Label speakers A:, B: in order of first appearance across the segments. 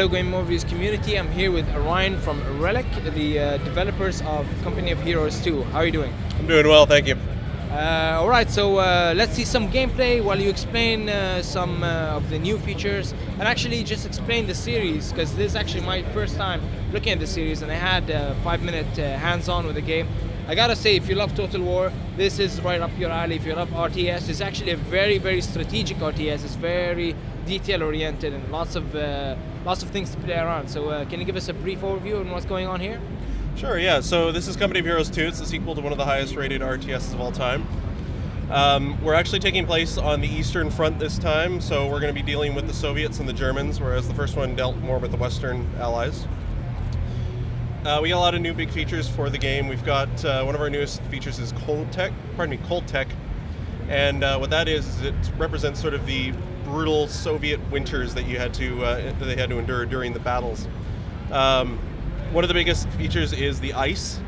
A: Hello Game Overviews community. I'm here with Ryan from Relic, the developers of Company of Heroes 2. How are you doing?
B: I'm doing well, thank you.
A: Alright, so let's see some gameplay while you explain some of the new features, and actually just explain the series, because this is actually my first time looking at the series, and I had 5-minute hands-on with the game. I gotta say, if you love Total War, this is right up your alley. If you love RTS, it's actually a very, very strategic RTS. It's very detail-oriented and lots of things to play around. So can you give us a brief overview on what's going on here?
B: Sure, yeah. So this is Company of Heroes 2. It's the sequel to one of the highest rated RTSs of all time. We're actually taking place on the Eastern Front this time, so we're going to be dealing with the Soviets and the Germans, whereas the first one dealt more with the Western allies. We got a lot of new big features for the game. We've got one of our newest features is Cold Tech, and what that is it represents sort of the brutal Soviet winters that they had to endure during the battles. One of the biggest features is the ice.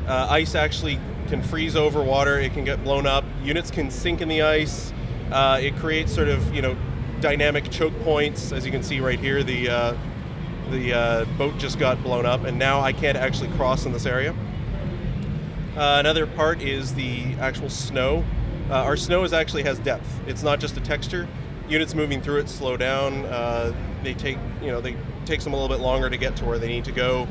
B: Ice actually can freeze over water. It can get blown up. Units can sink in the ice. It creates sort of dynamic choke points. As you can see right here, the boat just got blown up, and now I can't actually cross in this area. Another part is the actual snow. Our snow actually has depth. It's not just a texture. Units moving through it slow down. They takes them a little bit longer to get to where they need to go.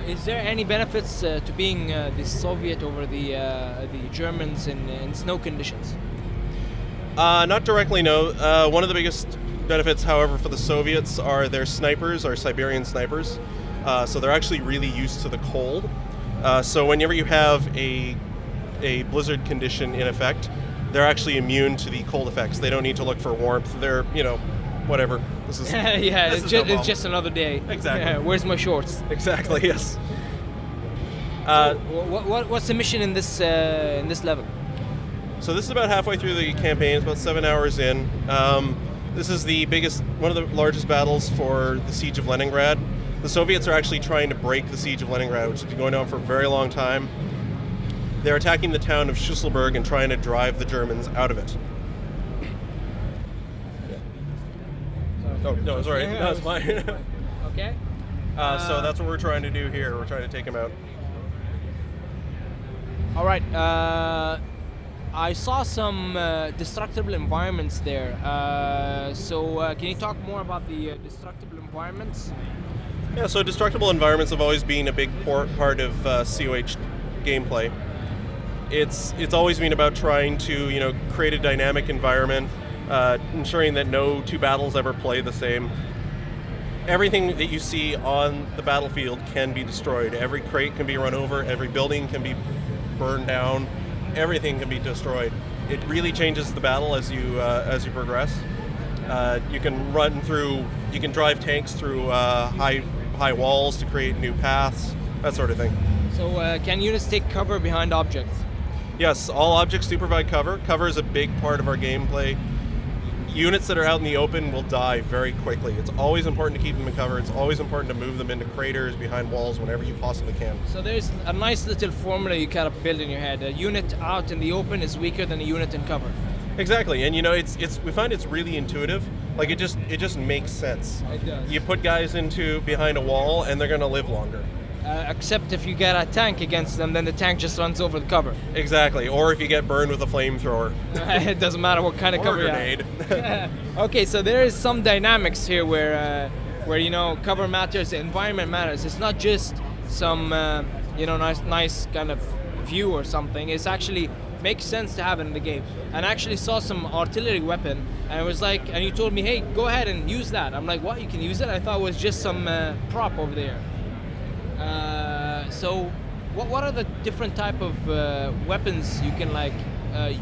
A: Is there any benefits to being the Soviet over the Germans in snow conditions?
B: Not directly, no. One of the biggest benefits, however, for the Soviets are their snipers, our Siberian snipers. So they're actually really used to the cold. So whenever you have a blizzard condition in effect, they're actually immune to the cold effects. They don't need to look for warmth. They're, whatever. This is
A: yeah,
B: this
A: it's just another day.
B: Exactly.
A: Yeah, where's my shorts?
B: Exactly. Yes.
A: So what's the mission in this level?
B: So this is about halfway through the campaign. It's about 7 hours in. This is one of the largest battles for the Siege of Leningrad. The Soviets are actually trying to break the Siege of Leningrad, which has been going on for a very long time. They're attacking the town of Schusselburg and trying to drive the Germans out of it. Oh, no, it's all right. No, it's fine.
A: Okay.
B: So that's what we're trying to do here. We're trying to take them out.
A: All right. I saw some destructible environments there. So can you talk more about the destructible environments?
B: Yeah, so destructible environments have always been a big part of COH gameplay. It's always been about trying to create a dynamic environment, ensuring that no two battles ever play the same. Everything that you see on the battlefield can be destroyed. Every crate can be run over. Every building can be burned down. Everything can be destroyed. It really changes the battle as you progress. You can drive tanks through high walls to create new paths, that sort of thing.
A: So can units take cover behind objects?
B: Yes, all objects do provide cover. Cover is a big part of our gameplay. Units that are out in the open will die very quickly. It's always important to keep them in cover. It's always important to move them into craters, behind walls, whenever you possibly can.
A: So there's a nice little formula you kind of build in your head. A unit out in the open is weaker than a unit in cover.
B: Exactly, and we find it's really intuitive. Like it just makes sense.
A: It does.
B: You put guys behind a wall, and they're going to live longer.
A: Except if you get a tank against them, then the tank just runs over the cover.
B: Exactly, or if you get burned with a flamethrower.
A: It doesn't matter what kind of cover
B: you have.
A: Or a grenade. Okay, so there is some dynamics here where cover matters, the environment matters. It's not just some nice kind of view or something. It's actually makes sense to have it in the game. And I actually saw some artillery weapon, and it was like, and you told me, hey, go ahead and use that. I'm like, what? You can use it? I thought it was just some prop over there. So what are the different type of weapons you can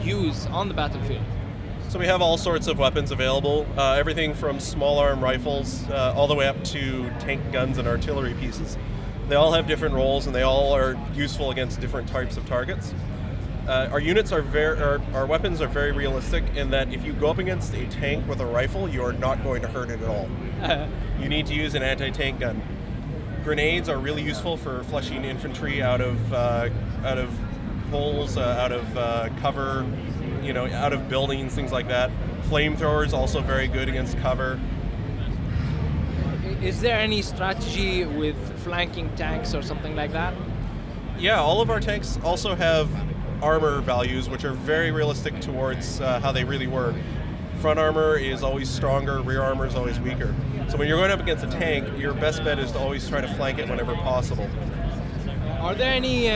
A: use on the battlefield?
B: So we have all sorts of weapons available, everything from small arm rifles all the way up to tank guns and artillery pieces. They all have different roles, and they all are useful against different types of targets. Our weapons are very realistic in that if you go up against a tank with a rifle, you are not going to hurt it at all. You need to use an anti-tank gun. Grenades are really useful for flushing infantry out of holes, out of cover, out of buildings, things like that. Flamethrowers also very good against cover.
A: is there any strategy with flanking tanks or something like that?
B: Yeah, all of our tanks also have armor values, which are very realistic towards how they really were. Front armor is always stronger, rear armor is always weaker. So when you're going up against a tank, your best bet is to always try to flank it whenever possible.
A: Are there any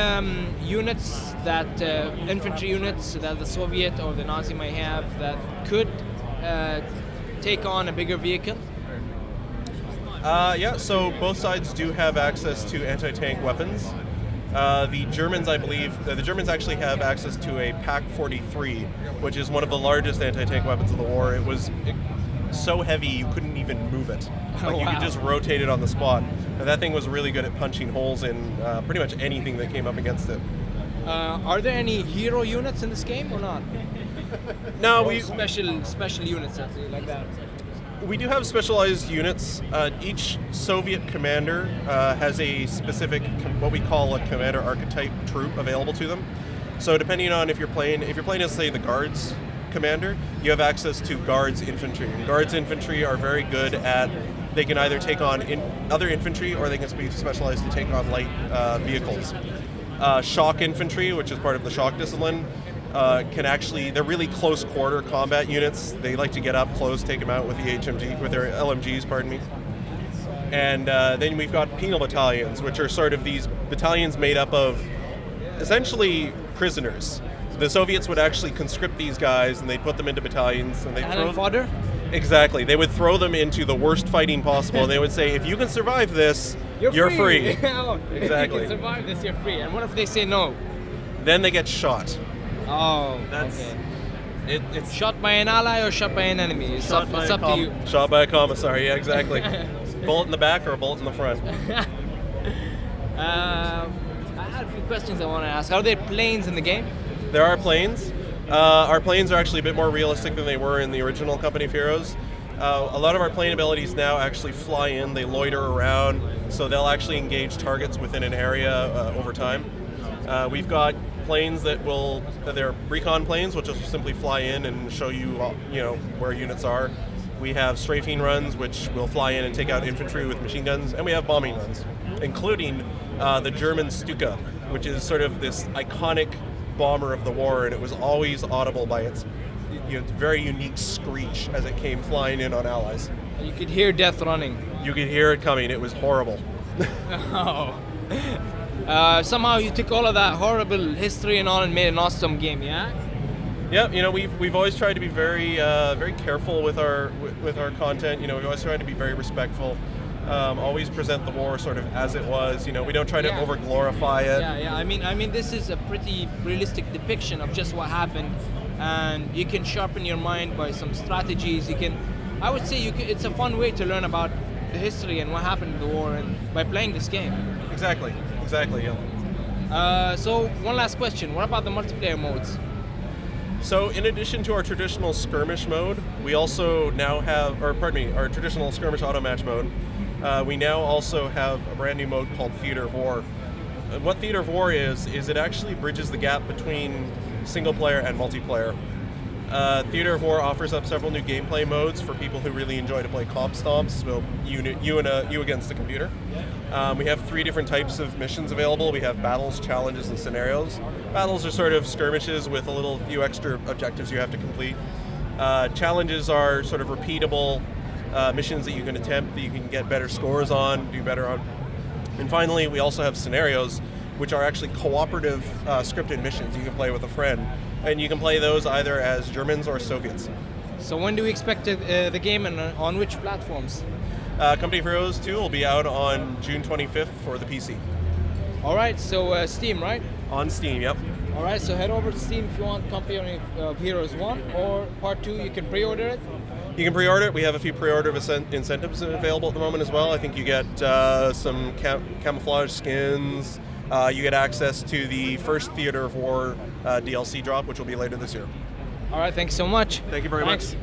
A: units that, infantry units that the Soviet or the Nazi might have that could take on a bigger vehicle?
B: Yeah, so both sides do have access to anti-tank weapons. The Germans, I believe, the Germans actually have access to a PaK-43, which is one of the largest anti-tank weapons of the war. It was so heavy you couldn't even move it. Like you could just rotate it on the spot. And that thing was really good at punching holes in pretty much anything that came up against it.
A: Are there any hero units in this game or not?
B: No,
A: Or special units like that.
B: We do have specialized units. Each Soviet commander has a specific, what we call a commander archetype troop available to them. So depending on if you're playing as, say, the Guards commander, you have access to Guards infantry. And Guards infantry are very good at, they can either take on other infantry or they can be specialized to take on light vehicles. Shock infantry, which is part of the shock discipline, they're really close quarter combat units. They like to get up close, take them out with their LMGs, pardon me. And then we've got penal battalions, which are sort of these battalions made up of essentially prisoners. The Soviets would actually conscript these guys and they'd put them into battalions and they'd
A: Cannon fodder?
B: Exactly. They would throw them into the worst fighting possible and they would say, if you can survive this, you're free.
A: Oh,
B: Exactly.
A: If you can survive this, you're free. And what if they say no?
B: Then they get shot.
A: Oh,
B: That's
A: okay.
B: It's
A: Shot by an ally or shot by an enemy? It's up to you.
B: Shot by a commissary, yeah, exactly. Bullet in the back or a bullet in the front.
A: I had a few questions I want to ask. Are there planes in the game?
B: There are planes. Our planes are actually a bit more realistic than they were in the original Company of Heroes. A lot of our plane abilities now actually fly in, they loiter around, so they'll actually engage targets within an area over time. We've got planes they're recon planes, which will simply fly in and show you, where units are. We have strafing runs, which will fly in and take out infantry with machine guns, and we have bombing runs, including the German Stuka, which is sort of this iconic bomber of the war, and it was always audible by its very unique screech as it came flying in on Allies.
A: You could hear death running.
B: You could hear it coming. It was horrible.
A: Oh. Somehow you took all of that horrible history and all and made an awesome game, yeah?
B: Yeah, we've always tried to be very very careful with our content. We've always tried to be very respectful. Always present the war sort of as it was. We don't try to over glorify it.
A: Yeah. I mean, this is a pretty realistic depiction of just what happened, and you can sharpen your mind by some strategies. I would say it's a fun way to learn about the history and what happened in the war, and by playing this game.
B: Exactly. Yeah.
A: So one last question: what about the multiplayer modes?
B: So in addition to our traditional skirmish mode, we also now have, our traditional skirmish auto match mode. We now also have a brand new mode called Theater of War. What Theater of War is it actually bridges the gap between single player and multiplayer. Theater of War offers up several new gameplay modes for people who really enjoy to play comp stomps, so you against the computer. We have 3 different types of missions available. We have battles, challenges, and scenarios. Battles are sort of skirmishes with a few extra objectives you have to complete. Challenges are sort of repeatable missions that you can attempt, that you can get better scores on, do better on. And finally, we also have scenarios, which are actually cooperative scripted missions you can play with a friend. And you can play those either as Germans or Soviets.
A: So when do we expect the game and on which platforms?
B: Company of Heroes 2 will be out on June 25th for the PC.
A: All right, so Steam, right?
B: On Steam, yep.
A: All right, so head over to Steam if you want Company of Heroes 1 or Part 2. You can pre-order it.
B: You can pre-order it. We have a few pre-order incentives available at the moment as well. I think you get some camouflage skins. You get access to the first Theater of War DLC drop, which will be later this year.
A: All right, thanks so much.
B: Thank you very much.